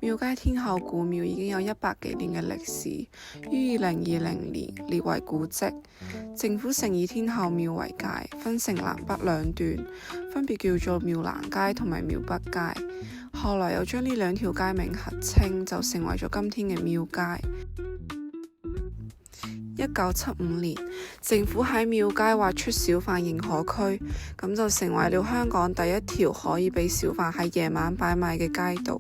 廟街天后古廟已經有100幾年嘅歷史，於2020年列為古蹟。政府曾以天后廟為界，分成南北兩段，分別叫做廟南街同埋廟北街。後來又將呢兩條街名合稱，就成為咗今天嘅廟街。1975年，政府喺廟街劃出小販認可區，咁就成為了香港第一條可以俾小販喺夜晚擺賣嘅街道。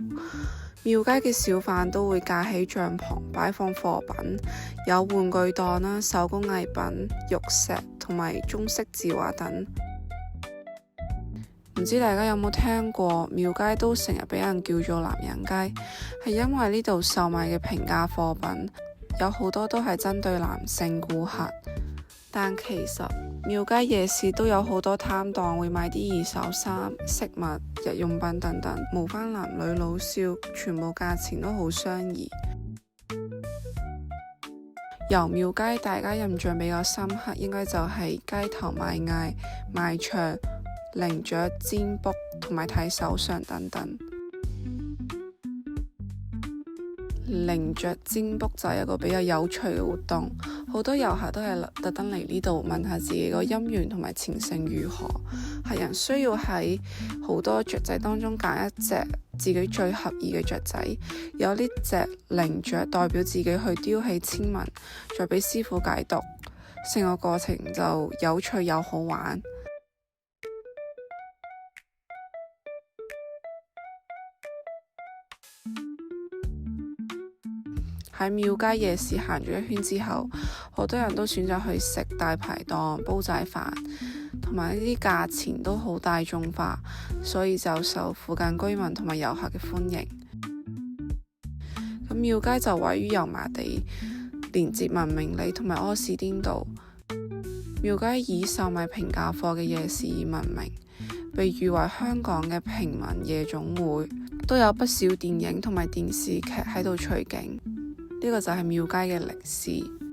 廟街嘅小販都會架起帳篷擺放貨品，有玩具檔啦、手工藝品、玉石同埋中式字畫等。唔知大家有冇聽過，廟街都成日俾人叫做男人街，係因為呢度售賣嘅平價貨品有好多都係針對男性顧客。但其實廟街夜市都有好多攤檔會賣啲二手衫、飾物、日用品等等，無分男女老少，全部價錢都好相宜。由廟街大家印象比較深刻，應該就係街頭賣藝、賣唱、領獎、占卜同埋睇手相等等。領獎占卜就係一個比較有趣嘅活動，好多遊客都係特登嚟呢度問下自己個姻緣同埋前世如何。客人需要喺好多雀仔當中揀一隻自己最合意嘅雀仔，有呢隻領獎代表自己去雕起簽文，再俾師傅解讀，成個過程就有趣又好玩。喺廟街夜市行咗一圈之後，好多人都選擇去食大排檔、煲仔飯，同埋呢啲價錢都好大眾化，所以就受附近居民同埋遊客嘅歡迎。咁廟街就位於油麻地，連接文明里同埋柯士甸道。廟街以售賣平價貨嘅夜市而聞名，被譽為香港嘅平民夜總會，都有不少電影同埋電視劇喺度取景。呢個就係廟街嘅歷史。